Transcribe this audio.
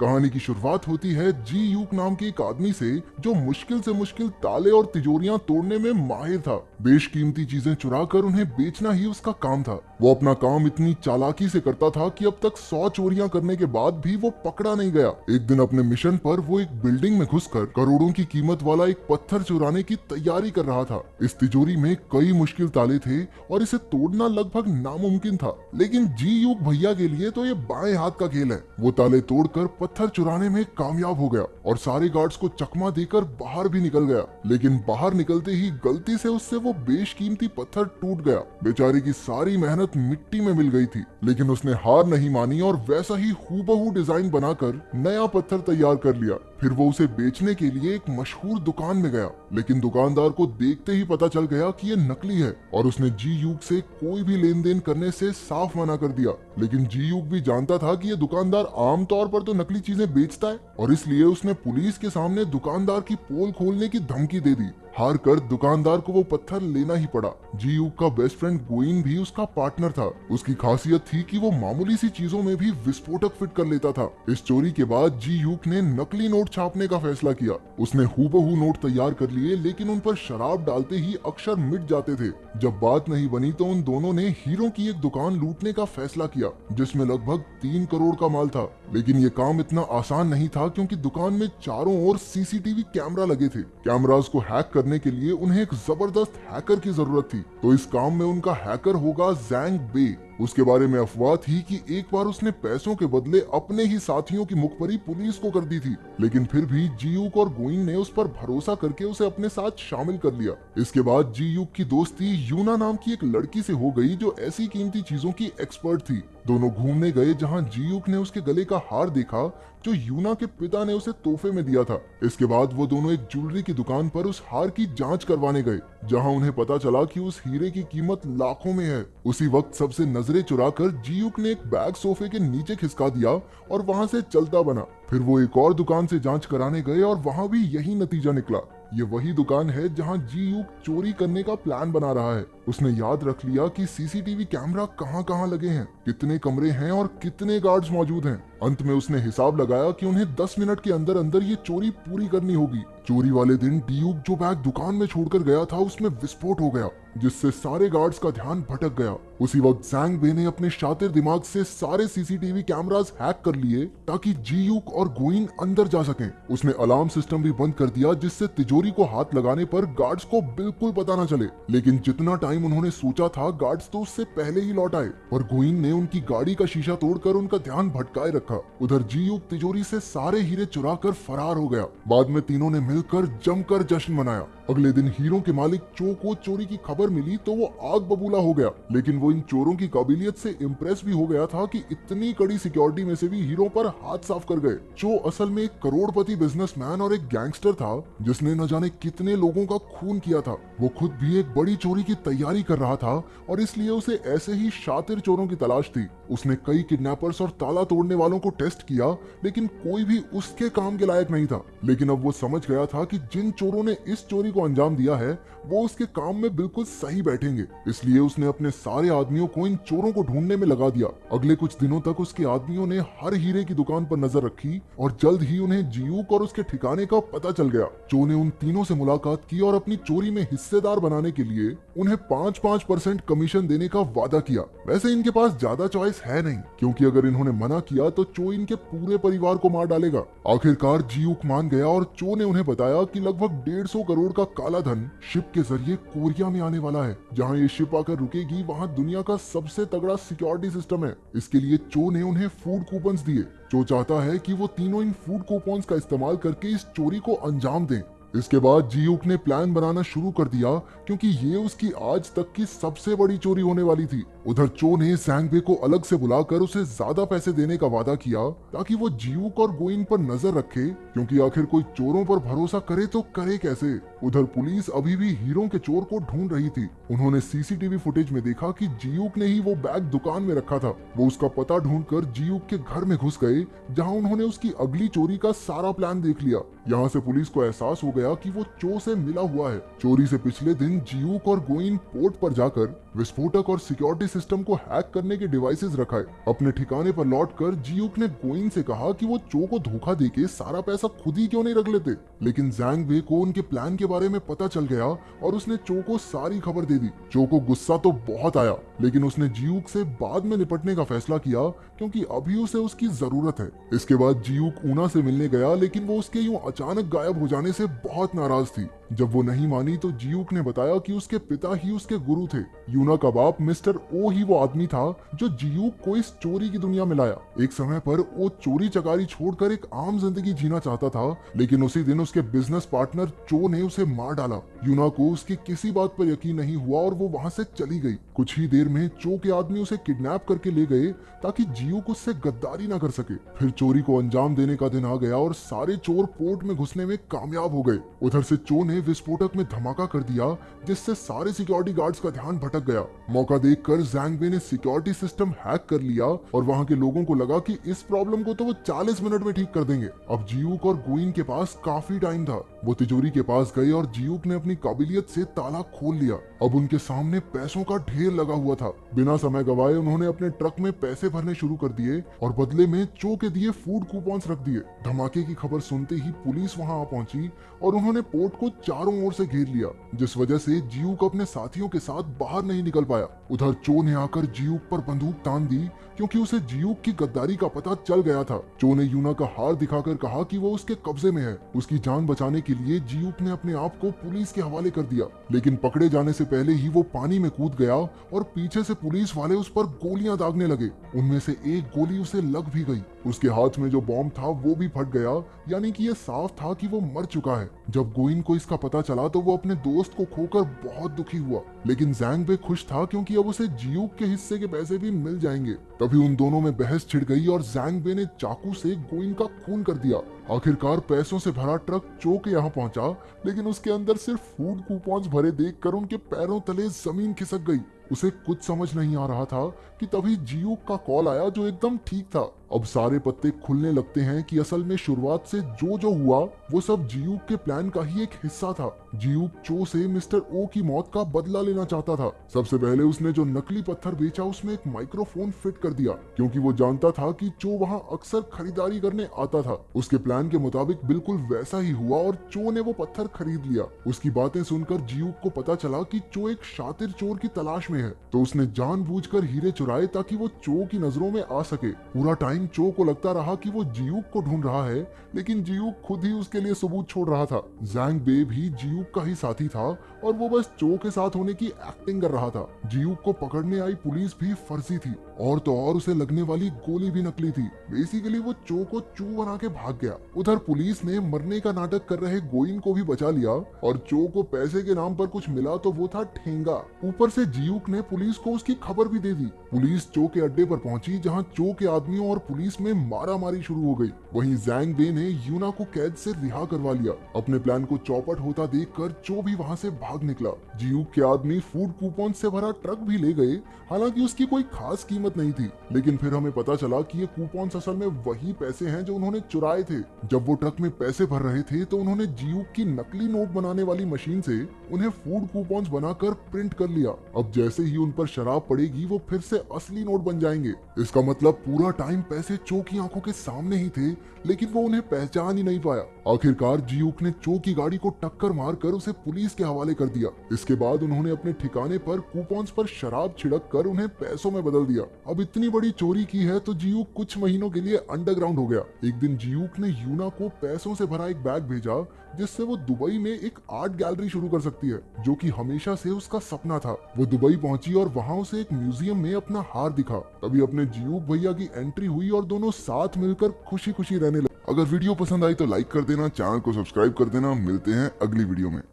कहानी की शुरुआत होती है जी यूक नाम के एक आदमी से जो मुश्किल से मुश्किल ताले और तिजोरियां तोड़ने में माहिर था। बेशकीमती चीजें चुराकर उन्हें बेचना ही उसका काम था। वो अपना काम इतनी चालाकी से करता था कि अब तक 100 चोरियां करने के बाद भी वो पकड़ा नहीं गया। एक दिन अपने मिशन पर वो एक बिल्डिंग में घुसकर करोड़ों की कीमत वाला एक पत्थर चुराने की तैयारी कर रहा था। इस तिजोरी में कई मुश्किल ताले थे और इसे तोड़ना लगभग नामुमकिन था, लेकिन जी यूक भैया के लिए तो ये बाएं हाथ का खेल है। वो ताले तोड़कर पत्थर चुराने में कामयाब हो गया और सारे गार्ड्स को चकमा देकर बाहर भी निकल गया। लेकिन बाहर निकलते ही गलती से उससे वो बेशकीमती पत्थर टूट गया। बेचारे की सारी मेहनत मिट्टी में मिल गई थी, लेकिन उसने हार नहीं मानी और वैसा ही हूबहू डिजाइन बनाकर नया पत्थर तैयार कर लिया। फिर वो उसे बेचने के लिए एक मशहूर दुकान में गया, लेकिन दुकानदार को देखते ही पता चल गया कि ये नकली है और उसने जी यूक से कोई भी लेन देन करने से साफ मना कर दिया। लेकिन जी यूक भी जानता था कि ये दुकानदार आमतौर पर तो नकली चीजें बेचता है और इसलिए उसने पुलिस के सामने दुकानदार की पोल खोलने की धमकी दे दी। हार कर दुकानदार को वो पत्थर लेना ही पड़ा। जी यूक का बेस्ट फ्रेंड गोइन भी उसका पार्टनर था। उसकी खासियत थी कि वो मामूली सी चीजों में भी विस्फोटक फिट कर लेता था। इस चोरी के बाद जी यूक ने नकली नोट छापने का फैसला किया। उसने हूबहू नोट तैयार कर लिए, लेकिन उन पर शराब डालते ही अक्षर मिट जाते थे। जब बात नहीं बनी तो उन दोनों ने हीरो की एक दुकान लूटने का फैसला किया, जिसमें लगभग 3 करोड़ का माल था। लेकिन ये काम इतना आसान नहीं था, क्योंकि दुकान में चारों ओर सीसीटीवी कैमरा लगे थे। कैमरास को हैक करने के लिए उन्हें एक जबरदस्त हैकर की जरूरत थी, तो इस काम में उनका हैकर होगा जैंग बे। उसके बारे में अफवाह थी कि एक बार उसने पैसों के बदले अपने ही साथियों की मुखबरी पुलिस को कर दी थी, लेकिन फिर भी जी यूक और गोइन ने उस पर भरोसा करके उसे अपने साथ शामिल कर लिया। इसके बाद जी यूक की दोस्ती यूना नाम की एक लड़की से हो गई, जो ऐसी कीमती चीजों की एक्सपर्ट थी। दोनों घूमने गए, जहां जी यूक ने उसके गले का हार देखा जो यूना के पिता ने उसे तोहफे में दिया था। इसके बाद वो दोनों एक ज्वेलरी की दुकान पर उस हार की जांच करवाने गए, जहां उन्हें पता चला कि उस हीरे की कीमत लाखों में है। उसी वक्त सबसे नजरें चुराकर जी यूक ने एक बैग सोफे के नीचे खिसका दिया और वहां से चलता बना। फिर वो एक और दुकान से जांच कराने गए और वहां भी यही नतीजा निकला। ये वही दुकान है जहां जी यूक चोरी करने का प्लान बना रहा है। उसने याद रख लिया कि सीसीटीवी कैमरा कहां-कहां लगे हैं, कितने कमरे हैं और कितने गार्ड्स मौजूद हैं। अंत में उसने हिसाब लगाया कि उन्हें 10 मिनट के अंदर अंदर ये चोरी पूरी करनी होगी। चोरी वाले दिन डी यूक जो बैग दुकान में छोड़कर गया था, उसमें विस्फोट हो गया, जिससे सारे गार्ड्स का ध्यान भटक गया। उसी वक्त जैंग बे ने अपने शातिर दिमाग से सारे सीसीटीवी कैमरास हैक कर लिए, ताकि जी यूक और गोइन अंदर जा सकें। उसने अलार्म सिस्टम भी बंद कर दिया, जिससे तिजोरी को हाथ लगाने पर गार्ड्स को बिल्कुल पता न चले। लेकिन जितना टाइम उन्होंने सोचा था, गार्ड्स तो उससे पहले ही लौट आए और गोइन ने उनकी गाड़ी का शीशा तोड़कर उनका ध्यान भटकाए रखा। उधर जी यूक तिजोरी से सारे हीरे चुरा कर फरार हो गया। बाद में तीनों ने मिलकर जमकर जश्न मनाया। अगले दिन हीरो के मालिक चो को चोरी की खबर मिली तो वो आग बबूला हो गया, लेकिन वो इन चोरों की काबिलियत से इम्प्रेस भी हो गया था कि इतनी कड़ी सिक्योरिटी में से भी हीरो पर हाथ साफ कर गए। चो असल में एक करोड़पति बिजनेसमैन और एक गैंगस्टर था, जिसने न जाने कितने लोगों का खून किया था। वो खुद भी एक बड़ी चोरी की तैयारी कर रहा था और इसलिए उसे ऐसे ही शातिर चोरों की तलाश थी। उसने कई किडनैपर्स और ताला तोड़ने वालों को टेस्ट किया, लेकिन कोई भी उसके काम के लायक नहीं था। लेकिन अब वो समझ गया था कि जिन चोरों ने इस चोरी को अंजाम दिया है, वो उसके काम में बिल्कुल सही बैठेंगे। इसलिए उसने अपने सारे आदमियों को इन चोरों को ढूंढने में लगा दिया। अगले कुछ दिनों तक उसके आदमियों ने हर हीरे की दुकान पर नजर रखी और जल्द ही उन्हें जी यूक और उसके ठिकाने का पता चल गया। चो ने उन तीनों से मुलाकात की और अपनी चोरी में हिस्सेदार बनाने के लिए उन्हें 5-5% कमीशन देने का वादा किया। वैसे इनके पास ज्यादा चॉइस है नहीं, क्योंकि अगर इन्होंने मना किया तो चो इनके पूरे परिवार को मार डालेगा। आखिरकार जी यूक मान गया और चो ने उन्हें बताया कि लगभग 150 करोड़ का काला धन शिप के जरिए कोरिया में आने वाला है। जहां ये शिप आकर रुकेगी, वहां दुनिया का सबसे तगड़ा सिक्योरिटी सिस्टम है। इसके लिए चो ने उन्हें फूड कूपन्स दिए। चो चाहता है कि वो तीनों इन फूड कूपन्स का इस्तेमाल करके इस चोरी को अंजाम दें। इसके बाद जी यूक ने प्लान बनाना शुरू कर दिया, क्योंकि ये उसकी आज तक की सबसे बड़ी चोरी होने वाली थी। उधर चो ने जैंग बे को अलग से बुलाकर उसे ज्यादा पैसे देने का वादा किया, ताकि वो जी यूक और गोइन पर नजर रखे, क्योंकि आखिर कोई चोरों पर भरोसा करे तो करे कैसे। उधर पुलिस अभी भी हीरो के चोर को ढूंढ रही थी। उन्होंने सीसीटीवी फुटेज में देखा कि जी यूक ने ही वो बैग दुकान में रखा था। वो उसका पता ढूंढकर जी यूक के घर में घुस गए, जहां उन्होंने उसकी अगली चोरी का सारा प्लान देख लिया। यहाँ से पुलिस को एहसास हो गया कि वो चो से मिला हुआ है। चोरी से पिछले दिन जियूक और गोइन पोर्ट पर जाकर विस्फोटक और सिक्योरिटी सिस्टम को हैक करने के डिवाइसेस रखाए। अपने ठिकाने पर लौटकर जियूक ने गोइन से कहा कि वो चो को धोखा देके सारा पैसा खुद ही क्यों नहीं रख लेते, लेकिन जैंग वे को उनके प्लान के बारे में पता चल गया और उसने चो को सारी खबर दे दी। चो को गुस्सा तो बहुत आया, लेकिन उसने जियूक से बाद में निपटने का फैसला किया क्योंकि अभी उसे उसकी जरूरत है। इसके बाद जियूक ऊना से मिलने गया, लेकिन वो उसके यूं अचानक गायब हो जाने से बहुत नाराज थी। जब वो नहीं मानी तो जियूक ने बताया कि उसके पिता ही उसके गुरु थे। यूना का बाप मिस्टर ओ ही वो आदमी था जो जियूक को इस चोरी की दुनिया में लाया। एक समय पर वो चोरी चकारी छोड़कर एक आम जिंदगी जीना चाहता था, लेकिन उसी दिन उसके बिजनेस पार्टनर चो ने उसे मार डाला। यूना को उसकी किसी बात पर यकीन नहीं हुआ और वो वहाँ से चली गई। कुछ ही देर में चो के आदमी उसे किडनैप करके ले गए ताकि जियूक उससे गद्दारी न कर सके। फिर चोरी को अंजाम देने का दिन आ गया और सारे चोर पोर्ट में घुसने में कामयाब हो गए। उधर से चो ने विस्फोटक में धमाका कर दिया, जिससे सारे सिक्योरिटी गार्ड्स का ध्यान भटक गया। मौका देखकर जैंग वे ने सिक्योरिटी सिस्टम हैक कर लिया और वहां के लोगों को लगा कि इस प्रॉब्लम को तो वो 40 मिनट में ठीक कर देंगे। अब जियूक और गोइन के पास काफी टाइम था। वो तिजोरी के पास गए और जियूक ने अपनी काबिलियत से ताला खोल लिया। अब उनके सामने पैसों का ढेर लगा हुआ था। बिना समय गवाए उन्होंने अपने ट्रक में पैसे भरने शुरू कर दिए और बदले में चो के दिए फूड कूपन्स रख दिए। धमाके की खबर सुनते ही पुलिस वहां आ पहुंची और उन्होंने पोर्ट को चारों ओर से घेर लिया, जिस वजह से जियूक अपने साथियों के साथ बाहर नहीं निकल पाया। उधर चो ने आकर जियूक पर बंदूक तान दी क्योंकि उसे जियूक की गद्दारी का पता चल गया था। चो ने यूना का हार दिखाकर कहा कि वो उसके कब्जे में है। उसकी जान बचाने के लिए जियूक ने अपने आप को पुलिस के हवाले कर दिया, लेकिन पकड़े जाने से पहले ही वो पानी में कूद गया और पीछे से पुलिस वाले उस पर गोलियां दागने लगे। उनमें से एक गोली उसे लग भी गई। उसके हाथ में जो बॉम्ब था वो भी फट गया, यानी कि ये साफ था कि वो मर चुका है। जब गोइन को इसका पता चला तो वो अपने दोस्त को खोकर बहुत दुखी हुआ, लेकिन जैंग बे खुश था क्योंकि अब उसे जियूक के हिस्से के पैसे भी मिल जाएंगे। तभी उन दोनों में बहस छिड़ गई और जैंग बे ने चाकू से गोइन का खून कर दिया। आखिरकार पैसों से भरा ट्रक चो के यहाँ पहुंचा, लेकिन उसके अंदर सिर्फ फूड कूपन्स भरे देखकर उनके पैरों तले जमीन खिसक गई। उसे कुछ समझ नहीं आ रहा था कि तभी जियूक का कॉल आया जो एकदम ठीक था। अब सारे पत्ते खुलने लगते हैं कि असल में शुरुआत से जो हुआ वो सब जियूक के प्लान का ही एक हिस्सा था। जियूक चो से मिस्टर ओ की मौत का बदला लेना चाहता था। सबसे पहले उसने जो नकली पत्थर बेचा उसमें एक माइक्रोफोन फिट कर दिया, क्योंकि वो जानता था कि चो वहाँ अक्सर खरीदारी करने आता था। उसके प्लान के मुताबिक बिल्कुल वैसा ही हुआ और चो ने वो पत्थर खरीद लिया। उसकी बातें सुनकर जियूक को पता चला कि चो एक शातिर चोर की तलाश में है, तो उसने जानबूझकर हीरे चुराए ताकि वो चो की नजरों में आ सके। पूरा टाइम चो को लगता रहा कि वो जियूक को ढूंढ रहा है, लेकिन जियूक खुद ही उसके लिए सबूत छोड़ रहा था। जैंग बे भी जियूक का ही साथी था और वो बस चो के साथ होने की एक्टिंग कर रहा था। जियूक को पकड़ने आई पुलिस भी फर्जी थी और तो और उसे लगने वाली गोली भी नकली थी। बेसिकली वो चो को चू बना के भाग गया। उधर पुलिस ने मरने का नाटक कर रहे गोइन को भी बचा लिया और चो को पैसे के नाम पर कुछ मिला तो वो था ठेंगा। ऊपर से जियूक ने पुलिस को उसकी खबर भी दे दी। पुलिस चो के अड्डे पर पहुंची, जहां चो के आदमियों और पुलिस में मारामारी शुरू हो गई। वहीं जैंग बे ने यूना को कैद से रिहा करवा लिया। अपने प्लान को चौपट होता देखकर चो भी वहां से भाग निकला। जियूक के आदमी फूड कूपन से भरा ट्रक भी ले गए, हालांकि उसकी कोई खास कीमत नहीं थी, लेकिन फिर हमें पता चला कि ये कूपन असल में वही पैसे हैं जो उन्होंने चुराए थे। जब वो ट्रक में पैसे भर रहे थे तो उन्होंने जियूक की नकली नोट बनाने वाली मशीन से उन्हें फूड कूपन बनाकर प्रिंट कर लिया। अब जैसे ही उन पर शराब पड़ेगी वो फिर से असली नोट बन जाएंगे। इसका मतलब पूरा टाइम पैसे चो की आंखों के सामने ही थे, लेकिन वो उन्हें पहचान ही नहीं पाया। आखिरकार जियूक ने चो की गाड़ी को टक्कर मारकर उसे पुलिस के हवाले कर दिया। इसके बाद उन्होंने अपने ठिकाने पर कूपन्स पर शराब छिड़क कर उन्हें पैसों में बदल दिया। अब इतनी बड़ी चोरी की है तो जियूक कुछ महीनों के लिए अंडरग्राउंड हो गया। एक दिन जियूक ने यूना को पैसों से भरा एक बैग भेजा, जिससे वो दुबई में एक आर्ट गैलरी शुरू कर सकती है, जो कि हमेशा से उसका सपना था। वो दुबई पहुंची और वहां उसे एक म्यूजियम में अपना हार दिखा। तभी अपने जियूक भैया की एंट्री हुई और दोनों साथ मिलकर खुशी खुशी रहने लगे। अगर वीडियो पसंद आई तो लाइक कर देना, चैनल को सब्सक्राइब कर देना। मिलते हैं अगली वीडियो में।